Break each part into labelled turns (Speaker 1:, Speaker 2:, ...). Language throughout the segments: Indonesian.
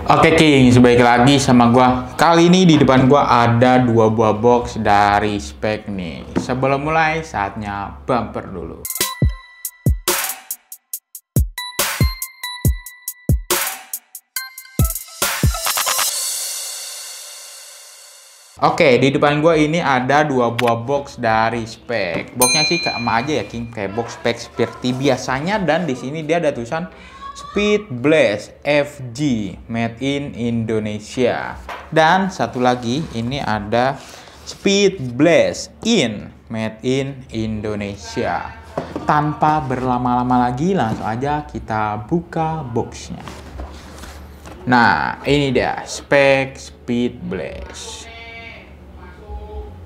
Speaker 1: Oke King, balik lagi sama gua. Kali ini di depan gua ada dua buah box dari spek nih. Sebelum mulai, saatnya bumper dulu. Oke, di depan gua ini ada dua buah box dari spek. Boxnya sih sama aja ya King, kayak box spek seperti biasanya, dan di sini dia ada tulisan Speed Blast FG Made in Indonesia. Dan satu lagi ini ada Speed Blast In Made in Indonesia. Tanpa berlama-lama lagi, langsung aja kita buka boxnya. Nah, ini dia spek Speed Blast.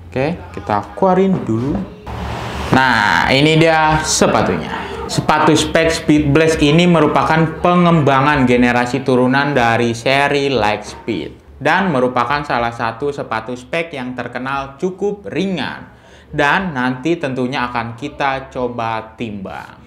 Speaker 1: Oke, kita keluarin dulu. Nah, ini dia sepatunya. Sepatu spek Speed Blast ini merupakan pengembangan generasi turunan dari seri Lightspeed dan merupakan salah satu sepatu spek yang terkenal cukup ringan dan nanti tentunya akan kita coba timbang.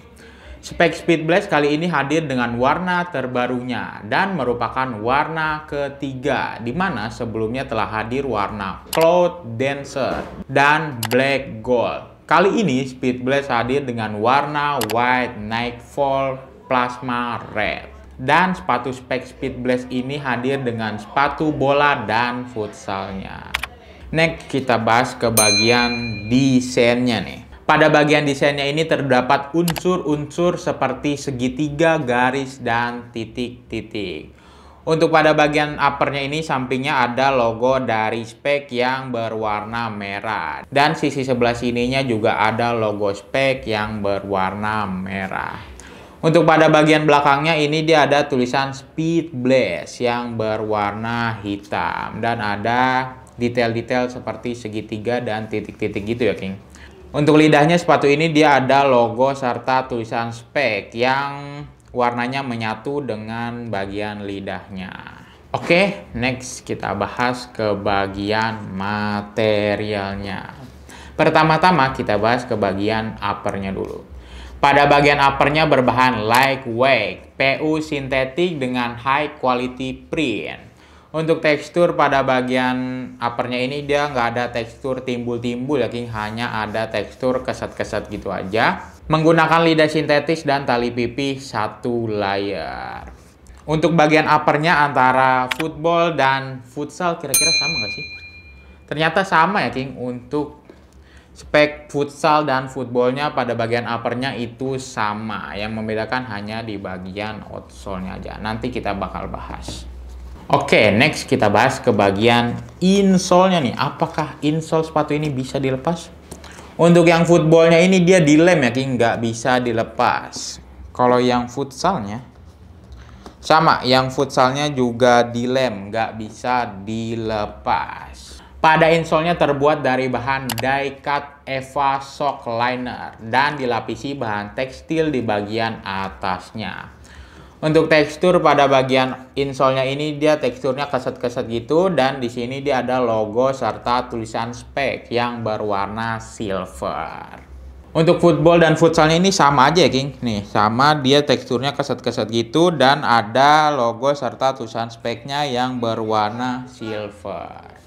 Speaker 1: Spek Speed Blast kali ini hadir dengan warna terbarunya dan merupakan warna ketiga, di mana sebelumnya telah hadir warna Cloud Dancer dan Black Gold. Kali ini Speed Blast hadir dengan warna White Nightfall Plasma Red. Dan sepatu spek Speed Blast ini hadir dengan sepatu bola dan futsalnya. Next kita bahas ke bagian desainnya nih. Pada bagian desainnya ini terdapat unsur-unsur seperti segitiga, garis, dan titik-titik. Untuk pada bagian uppernya ini sampingnya ada logo dari spek yang berwarna merah. Dan sisi sebelah sininya juga ada logo spek yang berwarna merah. Untuk pada bagian belakangnya ini dia ada tulisan Speed Blast yang berwarna hitam. Dan ada detail-detail seperti segitiga dan titik-titik gitu ya King. Untuk lidahnya sepatu ini dia ada logo serta tulisan spek yang warnanya menyatu dengan bagian lidahnya. Oke, next kita bahas ke bagian materialnya. Pertama-tama kita bahas ke bagian uppernya dulu. Pada bagian uppernya berbahan lightweight, PU sintetik dengan high quality print. Untuk tekstur pada bagian uppernya ini dia nggak ada tekstur timbul-timbul ya King, hanya ada tekstur keset-keset gitu aja. Menggunakan lidah sintetis dan tali pipih satu layer. Untuk bagian uppernya antara football dan futsal kira-kira sama nggak sih? Ternyata sama ya King, untuk spek futsal dan footballnya pada bagian uppernya itu sama. Yang membedakan hanya di bagian outsole-nya aja. Nanti kita bakal bahas. Oke, next kita bahas ke bagian insole-nya nih. Apakah insole sepatu ini bisa dilepas? Untuk yang footballnya ini dia dilem ya King, nggak bisa dilepas. Kalau yang futsalnya sama, yang futsalnya juga dilem, nggak bisa dilepas. Pada insole-nya terbuat dari bahan die-cut EVA Shock Liner dan dilapisi bahan tekstil di bagian atasnya. Untuk tekstur pada bagian insole-nya ini dia teksturnya keset-keset gitu, dan di sini dia ada logo serta tulisan spek yang berwarna silver. Untuk football dan futsalnya ini sama aja ya King. Nih, sama, dia teksturnya keset-keset gitu dan ada logo serta tulisan speknya yang berwarna silver.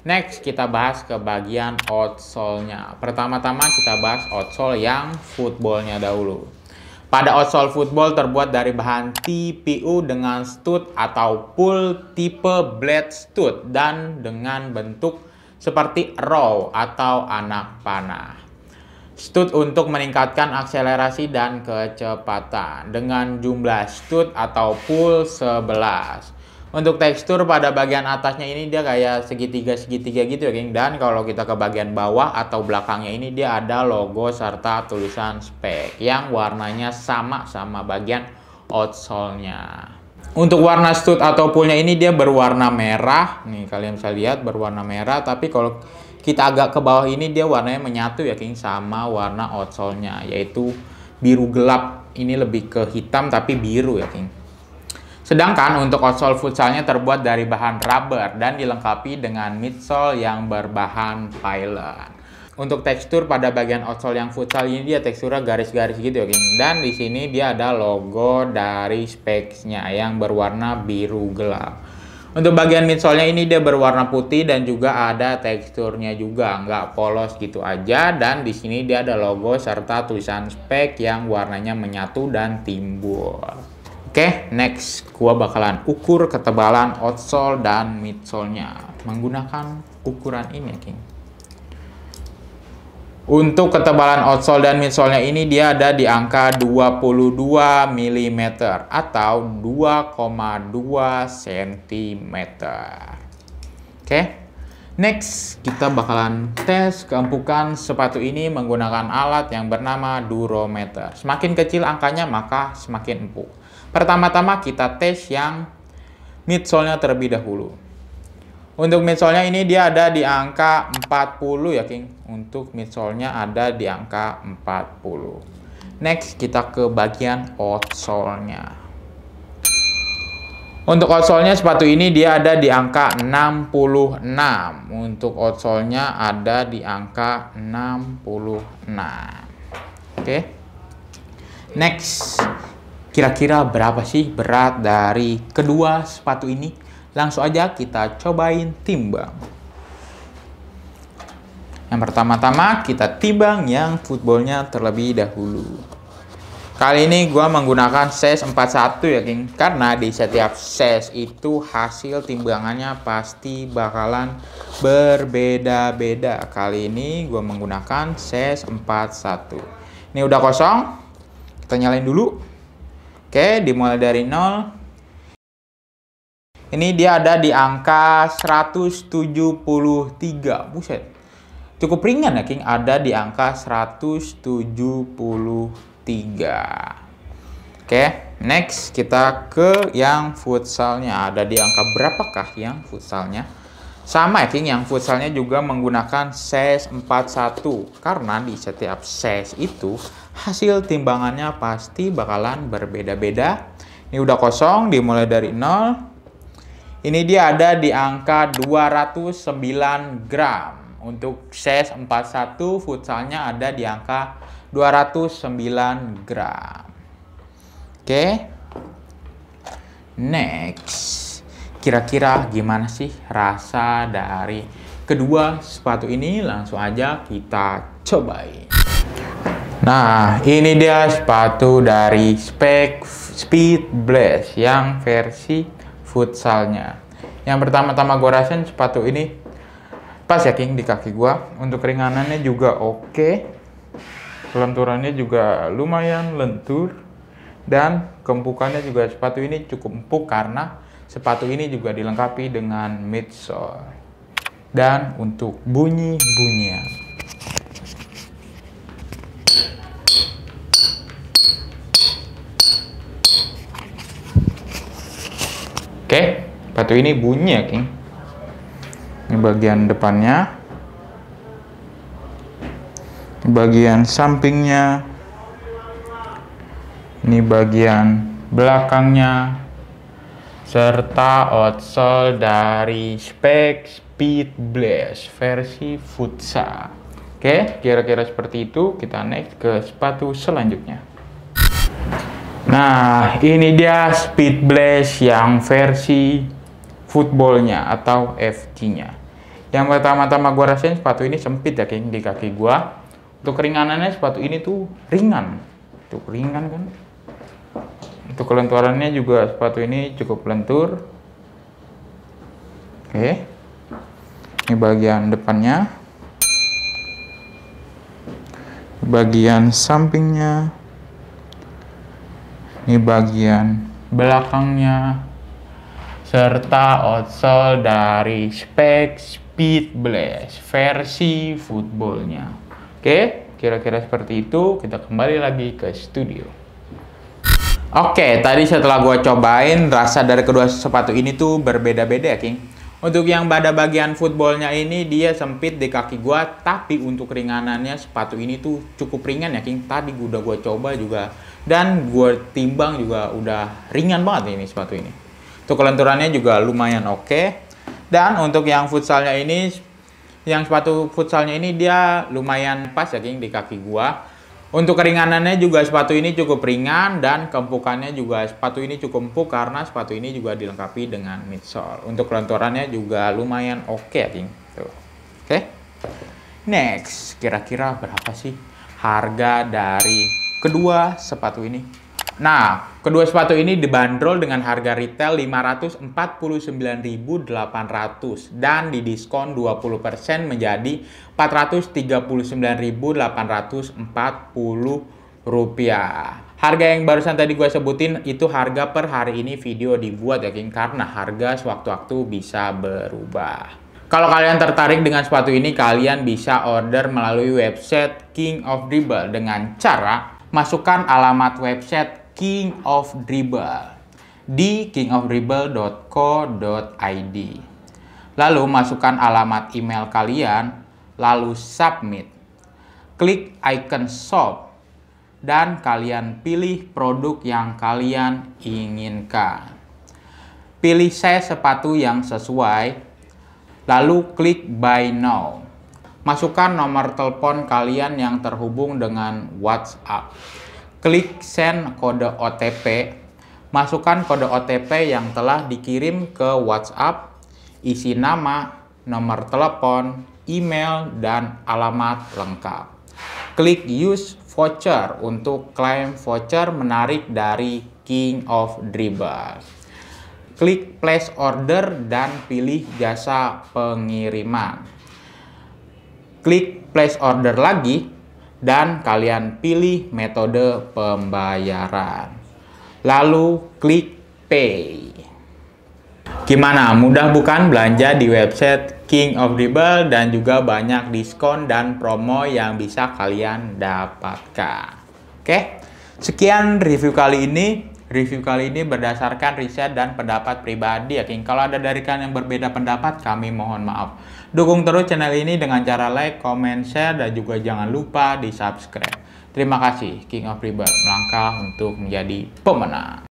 Speaker 1: Next kita bahas ke bagian outsole-nya. Pertama-tama kita bahas outsole yang footballnya dahulu. Pada outsole football terbuat dari bahan TPU dengan stud atau pull tipe blade stud dan dengan bentuk seperti row atau anak panah. Stud untuk meningkatkan akselerasi dan kecepatan dengan jumlah stud atau pull 11. Untuk tekstur pada bagian atasnya ini dia kayak segitiga-segitiga gitu ya King. Dan kalau kita ke bagian bawah atau belakangnya ini dia ada logo serta tulisan spek yang warnanya sama bagian outsole-nya. Untuk warna stud atau pullnya ini dia berwarna merah. Nih kalian bisa lihat berwarna merah. Tapi kalau kita agak ke bawah ini dia warnanya menyatu ya King sama warna outsole-nya, yaitu biru gelap. Ini lebih ke hitam tapi biru ya King. Sedangkan untuk outsole futsalnya terbuat dari bahan rubber dan dilengkapi dengan midsole yang berbahan pylon. untuk tekstur pada bagian outsole yang futsal ini dia teksturnya garis-garis gitu ya, geng. Dan di sini dia ada logo dari specs-nya yang berwarna biru gelap. Untuk bagian midsole-nya ini dia berwarna putih dan juga ada teksturnya juga, nggak polos gitu aja. Dan di sini dia ada logo serta tulisan spek yang warnanya menyatu dan timbul. Oke, next gua bakalan ukur ketebalan outsole dan midsole-nya menggunakan ukuran ini, geng. Untuk ketebalan outsole dan midsole-nya ini dia ada di angka 22 mm atau 2,2 cm. Oke. Next, kita bakalan tes keempukan sepatu ini menggunakan alat yang bernama durometer. Semakin kecil angkanya maka semakin empuk. Pertama-tama kita tes yang midsole-nya terlebih dahulu. Untuk midsole-nya ini dia ada di angka 40 ya, King. Untuk midsole-nya ada di angka 40. Next, kita ke bagian outsole-nya. Untuk outsole-nya sepatu ini dia ada di angka 66. Untuk outsole-nya ada di angka 66. Oke. Next, kira-kira berapa sih berat dari kedua sepatu ini? Langsung aja kita cobain timbang. Yang pertama-tama kita timbang yang footballnya terlebih dahulu. Kali ini gua menggunakan size 41 ya, geng. Karena di setiap size itu hasil timbangannya pasti bakalan berbeda-beda. Kali ini gua menggunakan size 41. Ini udah kosong. Kita nyalain dulu. Oke, dimulai dari 0. Ini dia ada di angka 173. Buset. Cukup ringan ya, King. Ada di angka 173. Oke, next kita ke yang futsalnya. Ada di angka berapakah yang futsalnya? Sama ya, King. Yang futsalnya juga menggunakan size 41. Karena di setiap size itu hasil timbangannya pasti bakalan berbeda-beda. Ini udah kosong, dimulai dari 0. Ini dia ada di angka 209 gram. Untuk size 41 futsalnya ada di angka 209 gram. Oke. Next. Kira-kira gimana sih rasa dari kedua sepatu ini? Langsung aja kita cobain. Nah, ini dia sepatu dari Speed Blast yang versi futsalnya. Yang pertama-tama gue rasain sepatu ini pas ya, King, di kaki gue. Untuk keringanannya juga oke. Kelenturannya juga lumayan lentur. Dan keempukannya juga sepatu ini cukup empuk karena sepatu ini juga dilengkapi dengan midsole. Dan untuk bunyi-bunyian, oke, sepatu ini bunyi ya, King. Ini bagian depannya, ini bagian sampingnya, ini bagian belakangnya, serta outsole dari Speed Blast versi futsal. Oke, kira-kira seperti itu. Kita next ke sepatu selanjutnya. Nah, ini dia Speed Blast yang versi footballnya atau FG-nya. Yang pertama-tama gue rasain sepatu ini sempit ya, King, di kaki gue. Untuk keringanannya sepatu ini tuh ringan. Tuh, ringan kan. Untuk kelenturannya juga sepatu ini cukup lentur. Oke. Ini bagian depannya. Bagian sampingnya. Ini bagian belakangnya, serta outsole dari Speed Blast versi footballnya. Oke, kira-kira seperti itu. Kita kembali lagi ke studio. Oke, tadi setelah gue cobain, rasa dari kedua sepatu ini tuh berbeda-beda ya, King. Untuk yang pada bagian footballnya ini dia sempit di kaki gue, tapi untuk ringanannya sepatu ini tuh cukup ringan ya, King. Tadi udah gue coba juga dan gue timbang juga udah ringan banget ini sepatu ini. Untuk kelenturannya juga lumayan oke. Dan untuk yang futsalnya ini Yang sepatu futsalnya ini dia lumayan pas ya geng di kaki gua. Untuk keringanannya juga sepatu ini cukup ringan dan keempukannya juga sepatu ini cukup empuk karena sepatu ini juga dilengkapi dengan midsole. Untuk kelenturannya juga lumayan oke ya geng. Tuh. Oke. Next, kira-kira berapa sih harga dari kedua sepatu ini? Nah, kedua sepatu ini dibanderol dengan harga retail 549.800 dan didiskon 20% menjadi 439.840 rupiah. Harga yang barusan tadi gue sebutin itu harga per hari ini video dibuat ya geng, karena harga sewaktu-waktu bisa berubah. Kalau kalian tertarik dengan sepatu ini, kalian bisa order melalui website King of Dribble dengan cara masukkan alamat website King of Dribble di kingofdribble.co.id. Lalu masukkan alamat email kalian, lalu submit. Klik icon shop dan kalian pilih produk yang kalian inginkan. Pilih size sepatu yang sesuai, lalu klik buy now. Masukkan nomor telepon kalian yang terhubung dengan WhatsApp. Klik send kode OTP, masukkan kode OTP yang telah dikirim ke WhatsApp, isi nama, nomor telepon, email, dan alamat lengkap. Klik use voucher untuk klaim voucher menarik dari King of Dribble. Klik place order dan pilih jasa pengiriman. Klik place order lagi dan kalian pilih metode pembayaran. Lalu klik pay. Gimana? Mudah bukan belanja di website King of Dribble dan juga banyak diskon dan promo yang bisa kalian dapatkan. Oke, sekian review kali ini. Review kali ini berdasarkan riset dan pendapat pribadi ya King. Kalau ada dari kalian yang berbeda pendapat, kami mohon maaf. Dukung terus channel ini dengan cara like, comment, share, dan juga jangan lupa di subscribe. Terima kasih, King of Dribble melangkah untuk menjadi pemenang.